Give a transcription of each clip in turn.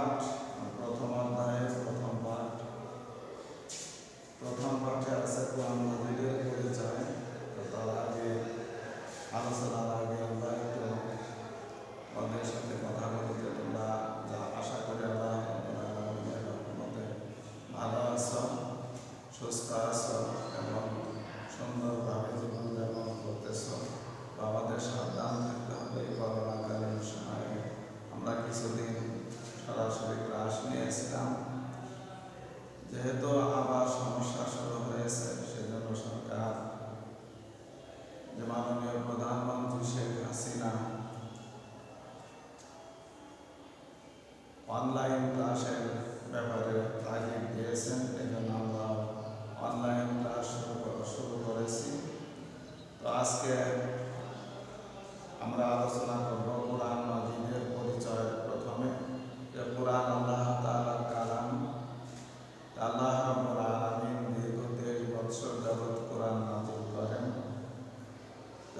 পাঠ, প্রথম অধ্যায়ের প্রথম পাঠে আছে কোরআন মাজিদের পরিচয়। তার আগে আলোচনার আগে আমরা একটু ওদের সাথে কথা বলতে, তোমরা যা আশা করি আল্লাহ মধ্যে ভালো আছো, সুস্থ আছো এবং সুন্দরভাবে জীবনযাপন করতেছ। আমাদের সাবধান থাকতে হবে। এই করোনাকালীন সময়ে আমরা কিছুদিন সরাসরি ক্লাস নিয়েছিলাম, যেহেতু আবার সমস্যা শুরু হয়েছে, সেজন্য সরকার যে মাননীয় প্রধানমন্ত্রী শেখ হাসিনা অনলাইন ক্লাসের ব্যাপারে তাগিদ দিয়েছেন। এই জন্য আমরা অনলাইন ক্লাস শুরু করেছি। তো আজকে আমরা আলোচনা করব কোরআন মাজিদের পরিচয়। প্রথমে যে কোরআন আল্লাহ তাআলার কালাম। আল্লাহ রাব্বুল আলামিন দীর্ঘ 23 বছর যাবৎ কোরআন নাযিল করেন।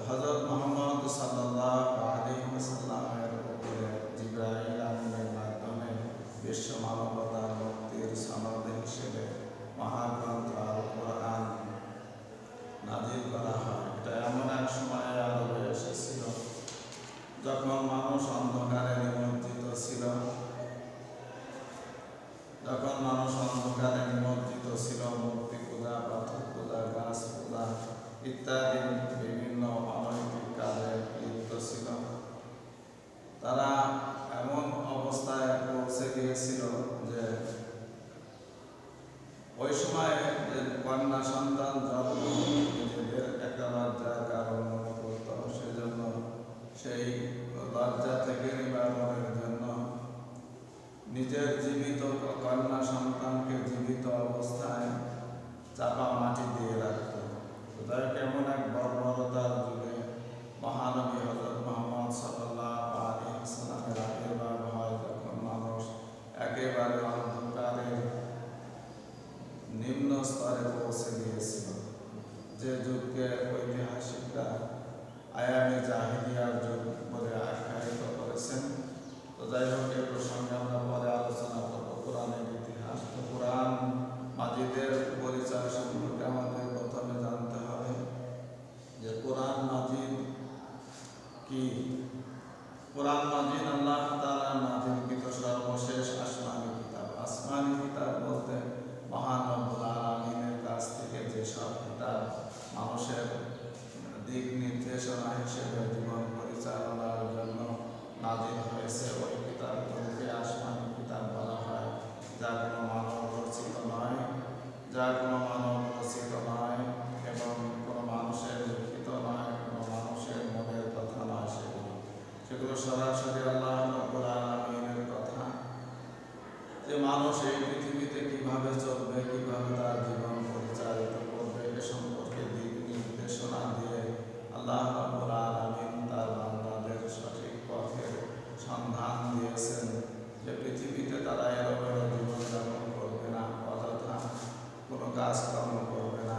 হযরত মুহাম্মদ সাল্লাল্লাহু আলাইহি ওয়াসাল্লামের উপরে জিবরাইল আমিনের মাধ্যমে বিশ্ব মানবতার মুক্তির সনদ হিসেবে মহাগ্রন্থ আল কোরআন নাযিল করা হয়। এটা এমন এক সময়ে আরবে এসেছিল যখন মানুষ অন্ধকারে নিমজ্জিত ছিল, মূর্তি পূজা, পাথর পূজা, গাছ পূজা ইত্যাদি বিভিন্ন অনৈতিক কাজে লিপ্ত ছিল। তারা এমন অবস্থায় পৌঁছে গিয়েছিল যে ওই সময় কন্যা সন্তান জন্ম নিজেদের একটা লজ্জার কারণ মনে করত। সেজন্য সেই লজ্জা থেকে নিবারণের জন্য নিজের জীবিত কন্যা সন্তানকে জীবিত অবস্থায় চাপা মাটি দিয়ে রাখত। তাদেরকে এমন এক বর্বরতার যুগে মহানবী হযরত মুহাম্মদ সাল্লাল্লাহু আলাইহি ওয়াসাল্লামের আবির্ভাব হয়, যখন মানুষ একেবারে অন্ধকারের নিম্ন স্তরে পৌঁছে গিয়েছিল, যে যুগকে ঐতিহাসিকরা আয়ামে জাহিলিয়ার যুগ বলে আখ্যায়িত করেছেন। তো যাই হোক, এর প্রসঙ্গে আমরা পরে আলোচনা করব। কোরআনের ইতিহাস। তো কোরআন মাজিদের পরিচয় সম্পর্কে আমাদের প্রথমে জানতে হবে যে কোরআন মাজিদ কি। কোরআন মাজিদ আল্লাহ তাআলা নাযিলকৃত সর্বশেষ আসমানী কিতাব। আসমানী কিতাব বলতে মহান রব্বুল আলামিনের কাছ থেকে যেসব কিতাব মানুষের দিক নির্দেশনা হিসেবে জীবন পরিচালনার জন্য নাযিল হয়েছে, ওই কিতাবগুলোকে আসমানী কিতাব বলা হয়, যা কোনো মানব রচিত নয়, এবং কোনো মানুষের লিখিত নয়, কোনো মানুষের মনের কথা নয়। সেগুলো সরাসরি আল্লাহ রাব্বুল আলামিনের কথা, যে মানুষ এই পৃথিবীতে কিভাবে চলবে, কিভাবে তার জীবন পরিচালিত করবে, এ সম্পর্কে দিক নির্দেশনা দিয়ে আল্লাহ রাব্বুল আলামিন তার বান্দাদের সঠিক পথের সন্ধান দিয়েছেন, যে পৃথিবীতে তারা এলোমেলো জীবনযাপন করবে না, অযথা কোনো কাজকর্ম করবে না।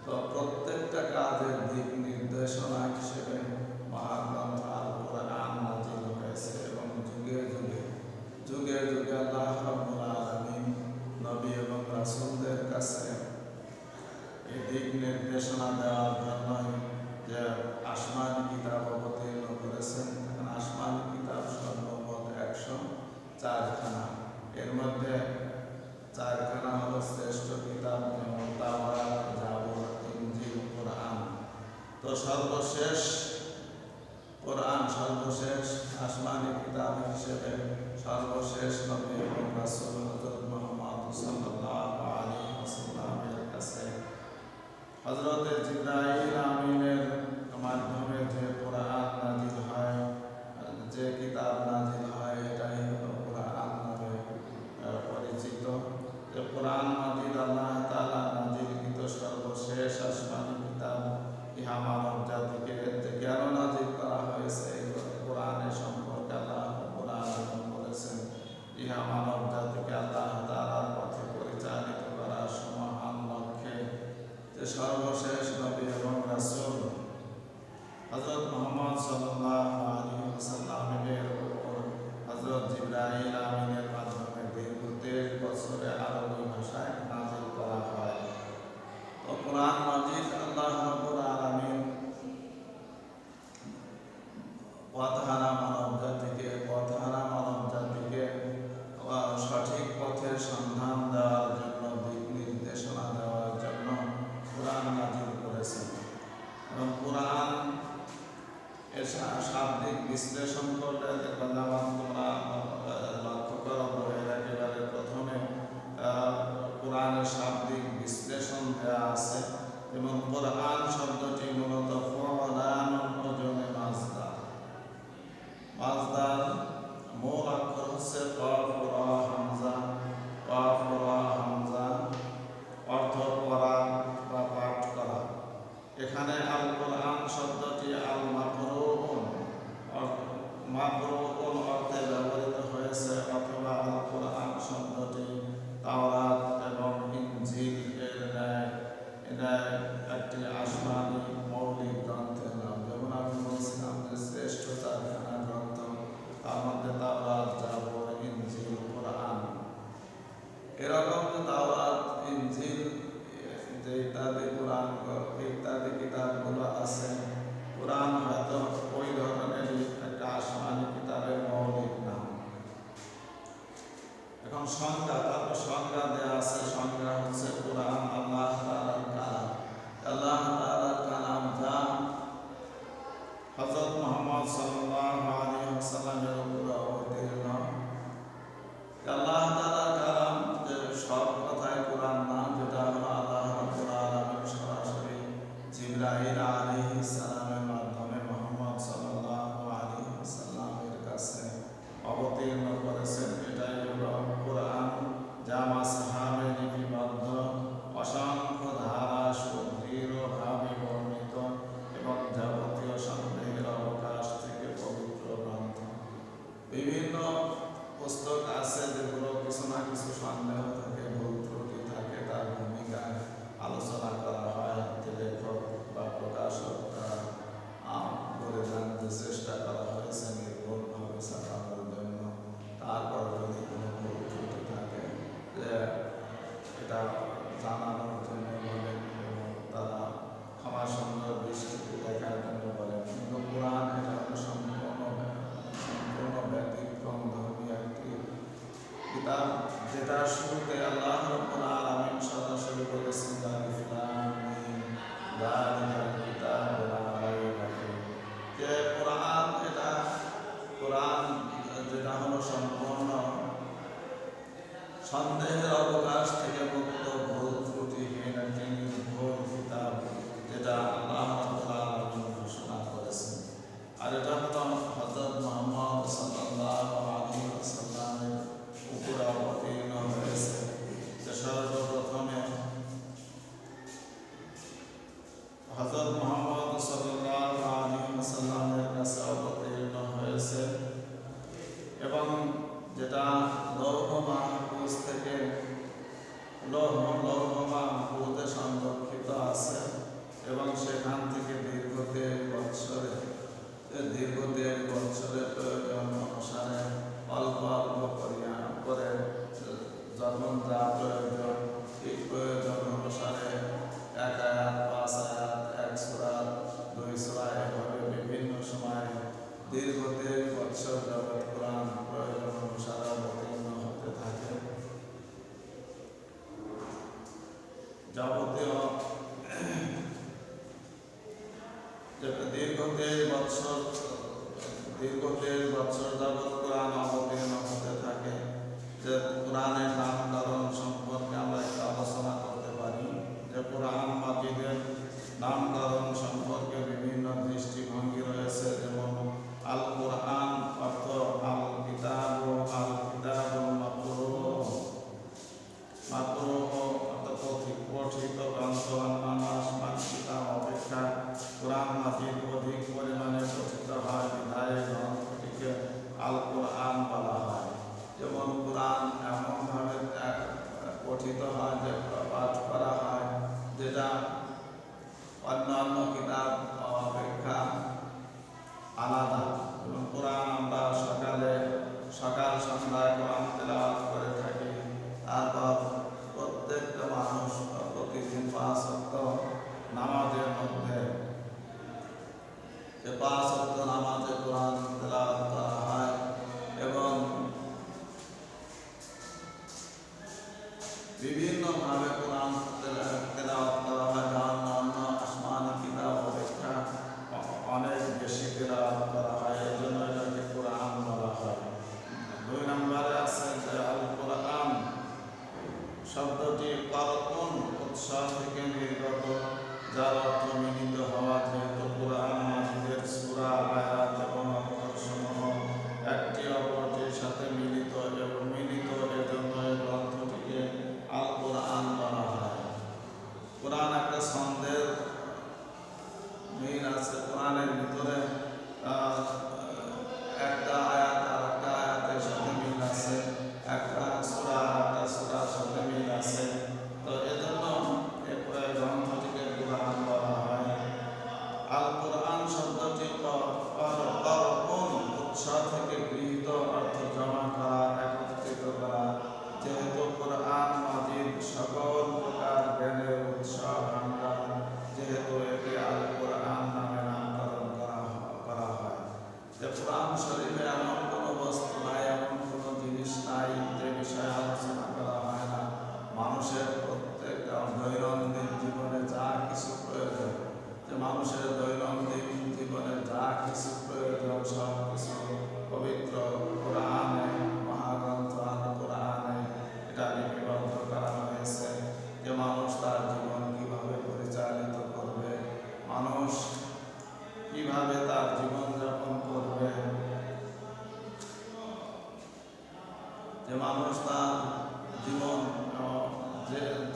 তো প্রত্যেকটা কাজের দিক নির্দেশনা হিসেবে মহাগ্রন্থ আল কোরআন নাযিল হয়েছে, এবং যুগে যুগে আল্লাহ রাব্বুল আলামিন নবী এবং রাসূলদের কাছে এই দিক নির্দেশনা দেওয়ার জন্যই যে আসমানী কিতাব অবতীর্ণ করেছেন। আসমানী কিতাব সর্বমোট 104খানা। এর মধ্যে 4খানা হলো শ্রেষ্ঠ কিতাব, যেমন তাওরাত, জাবুর, ইনজিল, কোরআন। তো সর্বশেষ আসমানী কিতাব হিসেবে সর্বশেষ নবী এবং রাসূল হযরত মুহাম্মদ সাল্লাল্লাহু আলাইহি ওয়াসাল্লামের কাছে হযরত জিবরাইল আমিনের মাধ্যমে যে কোরআন নাযিল হয়, যে কিতাব নাযিল হয়, এটাই হলো কোরআন নামে পরিচিত। যে কোরআন মাজিদ আল্লাহ তাআলা নাযিলকৃত সর্বশেষ আসমানী কিতাব। ইহা মানব জাতিকে যে জ্ঞান নাযিল করা হয়েছে, কোরআনের সম্পর্কে আল্লাহ রাব্বুল আলামিন বলেছেন, ইহা মানব জাতিকে আল্লাহ তাআলার পথে পরিচালিত করার সমাহান লক্ষ্যে যে সর্বশেষ নবী এবং রাসূল হযরত মুহাম্মদ সাল্লাল্লাহু আলাইহি ওয়াসাল্লামের উপর মাজদার মূল অক্ষর হচ্ছে কফ রা হামজা। কফ রা হামজা অর্থ পড়া বা পাঠ করা। এখানে আল কোরআন শব্দটি আল মাকরুন মাকরুন অর্থে ব্যবহৃত হয়েছে, অথবা আল কোরআন শব্দটি তাওরাত এবং ইনজিল এর ন্যায় এটা একটি আসমানি মৌলিক গ্রন্থের নাম। যেমন আমি বলছিলাম যে শ্রেষ্ঠ চারখানা গ্রন্থ, তার মধ্যে তাওরাত, জাবর, ইনজিল, কোরআন। এরকম তাওরাত, ইনজিল যে ইত্যাদি কোরআন ইত্যাদি কিতাবগুলো আছে, কোরআন হয়তো ওই ধরনেরই একটা আসমানি কিতাবের মৌলিক নাম। এখন সংজ্ঞা, তারপর সংজ্ঞা দেওয়া আছে। সংজ্ঞা হচ্ছে কোরআন আল্লাহ তাআলার কালাম। আল্লাহ তাআলার কালাম যা হযরত মুহাম্মদ সাল্লাল্লাহু আলাইহি ওয়াসাল্লামের উপর অবতীর্ণ। আল্লাহ তাআলার কালাম যে সব কথাই কোরআন না, যেটা হলো আল্লাহ রাব্বুল আলামিন সরাসরি জিবরাইল আলাইহিস সালামের মাধ্যমে মুহাম্মদ সাল্লাল্লাহু আলাইহি ওয়াসাল্লামের কাছে অবতীর্ণ করেছেন, এটাই হলো কোরআন, যা মাসহাবে লিপিবদ্ধ, অসংখ্য ধারা সুদৃঢ়ভাবে বর্ণিত এবং যাবতীয় সন্দেহের অবকাশ থেকে পবিত্র গ্রন্থ। বিভিন্ন পুস্তক আছে যেগুলো কিছু না কিছু সন্দেহ থাকে, ভুল ত্রুটি থাকে, তার ভূমিকায় আলোচনা করা হয়, যে লেখক বা প্রকাশক তারা বলে জানতে চেষ্টা করা হয়েছে নির্ভুলভাবে ছাপানোর জন্য। তারপর যদি কোনো ভুল ত্রুটি থাকে যে এটা জানানোর জন্য বলেন এবং তারা ক্ষমা সুন্দর দৃষ্টিতে দেখার জন্য বলেন। কিন্তু কোরআন এটা হলো সম্পূর্ণ ব্যতিক্রম ধর্মী একটি কিতাব, যেটা শুরুতে আল্লাহ রাব্বুল আলামিন সরাসরি বলেছেন আলিফ লাম মিম যালিকাল কিতাবু লা রাইবা ফীহ, যে কোরআন যেটা হলো সম্পূর্ণ সন্দেহের অবকাশ থেকে মুক্ত, ভুল ত্রুটিহীন একটি নির্ভুল কিতাব, যেটা আল্লাহ রাব্বুল আলামিন ঘোষণা করেছেন। আর এটা হলো হযরত মুহাম্মদ সাল্লাল্লাহু আলাইহি ওয়াসাল্লামের উপর অবতীর্ণ হয়েছে, যে সর্বপ্রথমে হযরত মুহাম্মদ সাল্লাল্লাহু আলাইহি ওয়াসাল্লামের কাছে অবতীর্ণ হয়েছে, এবং যেটা লৌহ মাহফুজ থেকে লৌহ মাহফুজের যে মানুষ তার জীবন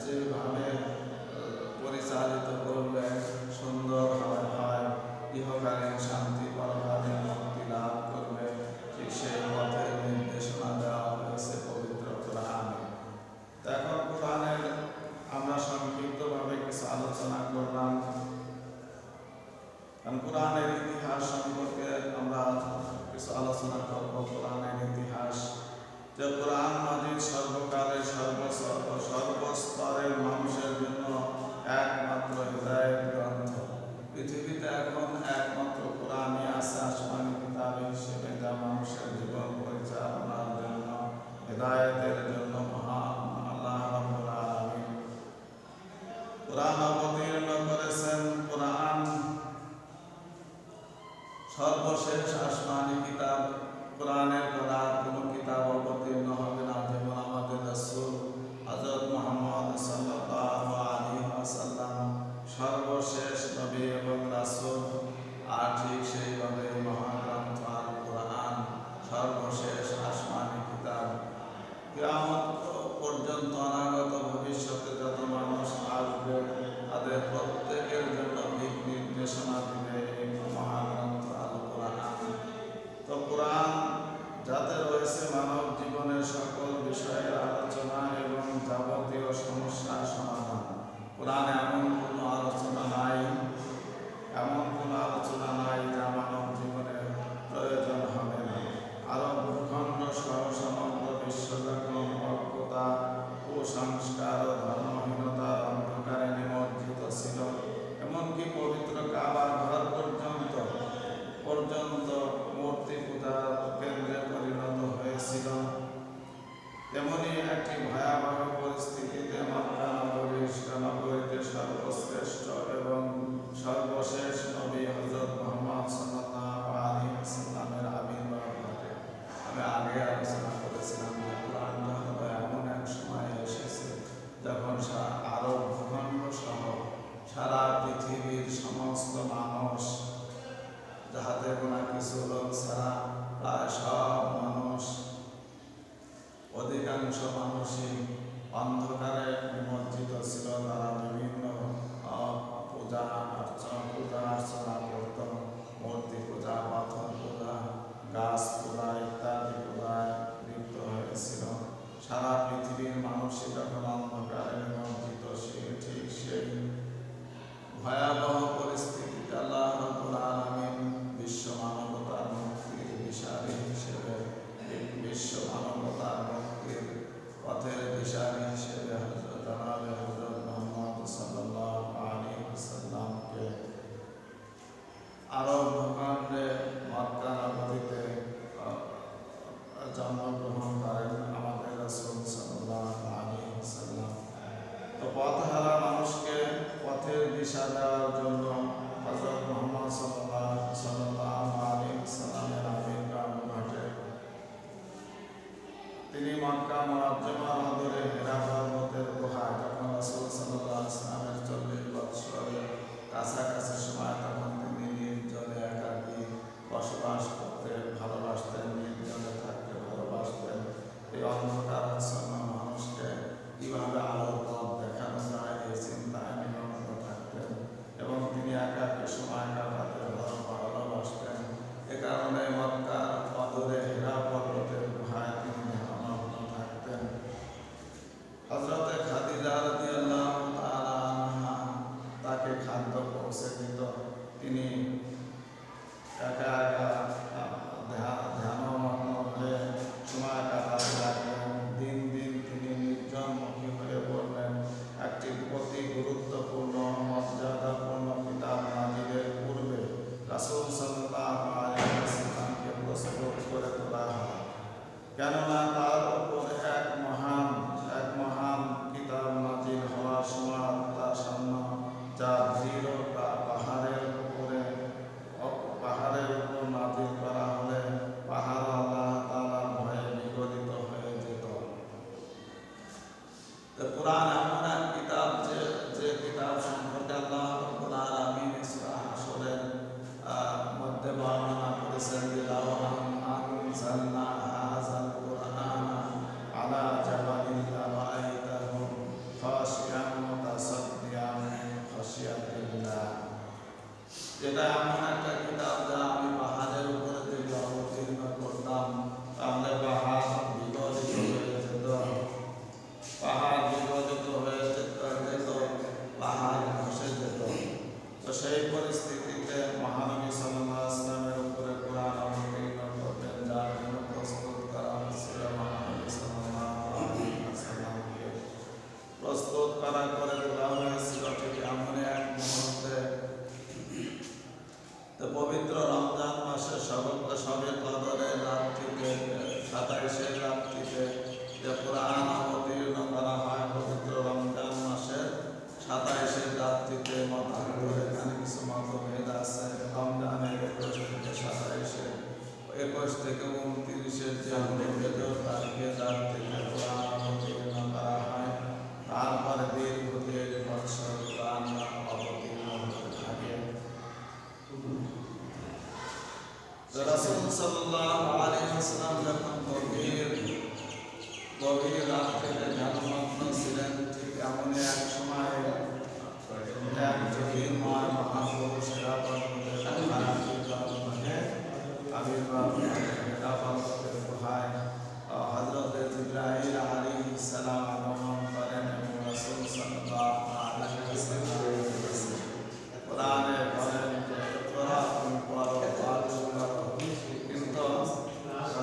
যেভাবে পরিচালিত করলে সুন্দর হয়, ইহকালীন শান্তি পরকালীন মুক্তি লাভ করবে, ঠিক সেই পথের নির্দেশনা দেওয়া হয়েছে পবিত্র কোরআনে। তো এখন কোরআনের আমরা সংক্ষিপ্তভাবে কিছু আলোচনা করলাম। কারণ কোরআনের ইতিহাস সম্পর্কে আমরা কিছু আলোচনা করব। কোরআনের ইতিহাস, যে কোরআন মাজিদ সর্বকালের সর্বস্তরের মানুষের জন্য একমাত্র হিদায়াত গ্রন্থ। পৃথিবীতে এখন একমাত্র কোরআনই আছে আসমানি কিতাব হিসেবে, যা মানুষের জীবন পরিচালনার জন্য, হিদায়াতের জন্য মহান আল্লাহ রাব্বুল আলামিন কোরআন অবতীর্ণ করেছেন। কোরআন সর্বশেষ আসমানি কিতাব। কোরআনের পর কোনো কিতাব অবতীর্ণ হবে না। যেমন আমাদের রাসূল হযরত মুহাম্মদ সাল্লাল্লাহু আলাইহি ওয়াসাল্লাম সর্বশেষ নবী এবং রাসূল, আর ঠিক সেইভাবে মহাগ্রন্থ আল কোরআন সর্বশেষ আসমানি কিতাব। কিয়ামত পর্যন্ত অনাগত ভবিষ্যতে যত মানুষ আসবে তাদের প্রত্যেকের জন্য দিক নির্দেশনা দিবে এই মহাগ্রন্থ আল কোরআন। তো কোরআন যাতে রয়েছে মানব জীবনের সকল বিষয়ের আলোচনা এবং যাবতীয় সমস্যার সমাধান। কোরআনে এমন কোনো আলোচনা নাই যা মানব জীবনের প্রয়োজন হবে না। আরব ভূখণ্ড সহ সমগ্র বিশ্ব যখন অজ্ঞতা, কুসংস্কার ও ধর্মহীনতার অন্ধকারে নিমজ্জিত ছিল, এমনকি পবিত্র কাবা ঘর পর্যন্ত মূর্তি পূজার কেন্দ্রে পরিণত হয়েছিল, তেমনি একটি ভয়াবহ পরিস্থিতিতে মক্কা নগরীতে সর্বশ্রেষ্ঠ এবং সর্বশেষ নবী হযরত মুহাম্মদ সাল্লাল্লাহু আলাইহি ওয়াসাল্লামের আবির্ভাব ঘটে। আমি আগে আলোচনা করেছিলাম যে কোরআনটা হলো এমন এক সময় এসেছে যখন আরব ভূখণ্ড সহ সারা পৃথিবীর সমস্ত মানুষ, যাহাতে গোনা কিছু লোক ছাড়া প্রায় সব মানুষ, অধিকাংশ মানুষই অন্ধকারে নিমজ্জিত ছিল। তারা বিভিন্ন পূজা অর্চনা করত, মূর্তি পূজা, পাথর পূজা, গাছ পূজা ইত্যাদি পূজায় লিপ্ত হয়েছিল। সারা পৃথিবীর মানুষই যখন অন্ধকারে নিমজ্জিত, ঠিক সেই ভয়াবহ পরিস্থিতিতে আল্লাহ রাব্বুল আলামিন বিশ্ব মানবতার মুক্তির দিশারি হিসেবে, বিশ্ব মানবতার মুক্তির পথের দিশারি হিসেবে হযরত মুহাম্মদ সাল্লাল্লাহু আলাইহি ওয়াসাল্লামকে আরব ভূখণ্ডে মক্কা নগরীতে জন্মগ্রহণ করেন আমাদের রাসূল সাল্লাল্লাহু আলাইহি ওয়াসাল্লাম। তো পথহারা মানুষকে পথের দিশা দেওয়ার জন্য হযরত মুহাম্মদ সাল্লাল্লাহু আলাইহি ওয়াসাল্লামের আবির্ভাব ঘটে। তিনি মক্কা মুআজ্জমার অদূরে হিরা পর্বতের গুহায়, যখন রাসূল সাল্লাল্লাহু আলাইহি ওয়াসাল্লামের 40 বছরের কাছাকাছি সময়, তখন তিনি নির্জনে একাকী বসবাস করতে ভালোবাসতেন, নির্জনে থাকতে ভালোবাসতেন। এই অন্ধকারাচ্ছন্ন মানুষকে কিভাবে আলোর পথ দেখানো যায় এই চিন্তায় নিমগ্ন থাকতেন, এবং তিনি একাকী সময় কাটাতে ভালোবাসতেন। এ কারণে মক্কার অদূরে হিরা পর্বতের গুহায় তিনি ধ্যানমগ্ন থাকতেন। হযরতে খাদিজা রাদিয়াল্লাহু তাআলা আনহা তাকে খাদ্য পৌঁছে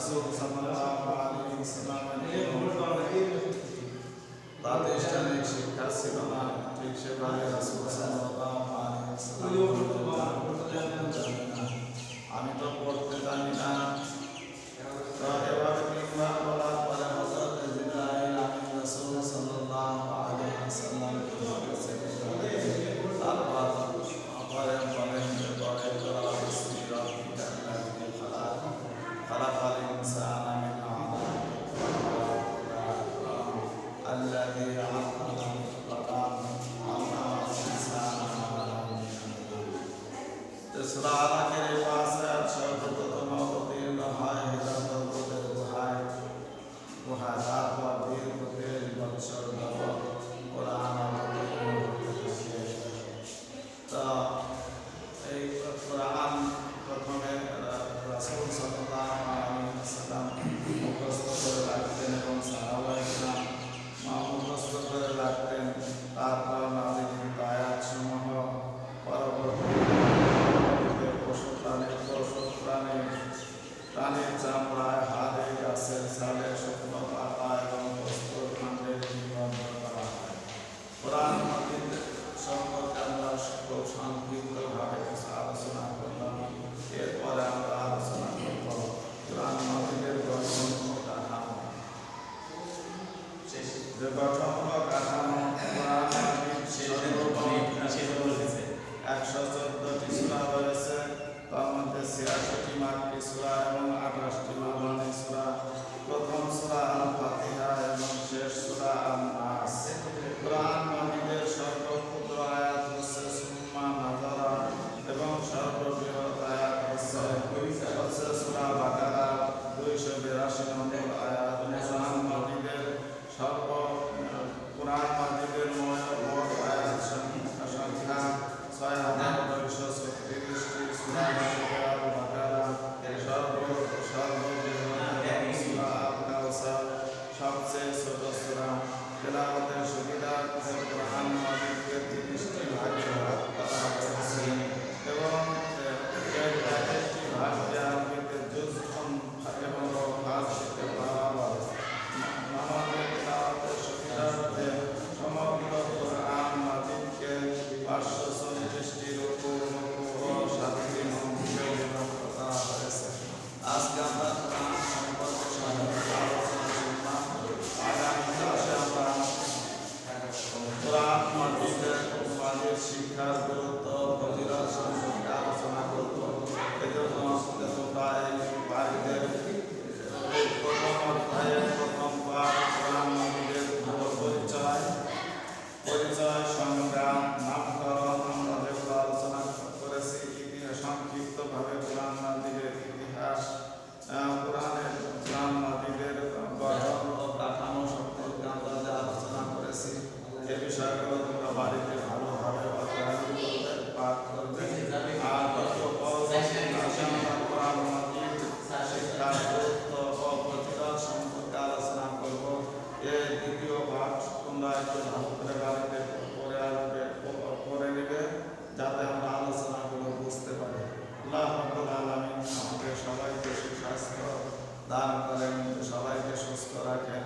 রাসূল সাল্লাল্লাহু আলাইহি ওয়াসাল্লামের প্রাতিষ্ঠানিক শিক্ষা ছিল না, ঠিক সেভাবে রাসূল সাল্লাল্লাহু আলাইহি ওয়াসাল্লাম আমি তো পড়তে জানি না। তো এভাবে তিনবার বলার পরে হযরত জিবরাইল আমিন রাসূল সাল্লাল্লাহু আলাইহি ওয়াসাল্লাম তারপর বলেন خلق الإنسان من علق الذي علق بالقلم علم الإنسان ما لم يعلم। سورة علق के पास है सर्वप्रथम अवतीर्ण है हिरण्यगर्भের गुहाয় তারপর দীর্ঘ 23 বছর যাবত কোরআন অবতীর্ণ হতে থাকে। তো এই কোরআন প্রথমে রাসূল সাল্লাল্লাহু আলাইহি ওয়াসাল্লাম মুখস্থ করে রাখতেন এবং সাহাবায়ে কেরাম মুখস্থ করে রাখতেন। তারপর নাযিলকৃত আয়াতসমূহ পরবর্তীতে পশু প্রাণীর চামড়ায়, হাড়ে, গাছের ছালে, শুকনো পাতা এবং বস্তুর খণ্ডে লিপিবদ্ধ করা হয়। কোরআন মাজিদ সম্পর্কে আমরা খুব সংক্ষিপ্তভাবে কিছু আলোচনা করলাম। এরপরে আমরা আলোচনা করব কোরআন মাজিদের গঠন ও কাঠামো। যে গঠন ও কাঠামো কোরআন মাজিদ 114টি সূরা রয়েছে, তার মধ্যে 86টি মাক্কি সূরা এবং 28টি মাদানী সূরা। প্রথম সূরা আল ফাতিহা এবং শেষ সূরা আন নাস। কোরআন মাজিদের সর্বক্ষুদ্র আয়াত হচ্ছে সুম্মা নাযারা এবং সর্ববৃহৎ আয়াত হচ্ছে সূরা বাকারা 282 নম্বর আয়াত। কোরআন মাজিদের মোট আয়াত সংখ্যা 6936টি। সূরা বাকারা সর্ববৃহৎ সূরা আল কাউসার সবচেয়ে ছোট সূরা। তেলাওয়াতের সুবিধার্থে কোরআন মাজিদকে 30টি ভাগে ভাগ করা হয়েছে এবং এর একটি ভাগকে আরবিতে জুজউন এবং ফারসিতে বারাবার। নামাজের তেলাওয়াতের সুবিধার্থে সমগ্র কোরআন মাজিদকে 534টি রুকু ও 7টি মঞ্চে বিভক্ত করা হয়েছে। আজকে আমরা কোরআন সম্পর্কে সংক্ষিপ্ত আলোচনা শুনলাম। আগামী ক্লাসে আমরা কোরআন মাজিদের শিক্ষার গুরুত্ব ও ফজিলত সম্পর্কে আলোচনা করব। এজন্য তোমরা এই বাড়িতে প্রথম অধ্যায়ের প্রথম পাঠ কোরআন মাজিদের পরিচয়, সংগ্রাম, নামকরণ আমরা যেগুলো আলোচনা করেছি, ইতিহাস সংক্ষিপ্তভাবে কোরআন মাজিদের ইতিহাস, কোরআন মাজিদের গঠন ও কাঠামো সম্পর্কে আমরা যে আলোচনা করেছি, এই বিষয়গুলো তোমরা বাড়িতে ভালোভাবে অধ্যয়ন করবে, পাঠ করবে। আর কোরআন মাজিদ শিক্ষার গুরুত্ব ও ফজিলত সম্পর্কে আলোচনা করব। এর দ্বিতীয় পাঠ তোমরা একটু ভালো করে বাড়িতে পড়ে নেবে, যাতে আমরা আলোচনাগুলো বুঝতে পারি। আল্লাহ রাব্বুল আলামিন আমাদের সবাইকে সুস্বাস্থ্য দান করেন, সবাইকে সুস্থ রাখেন।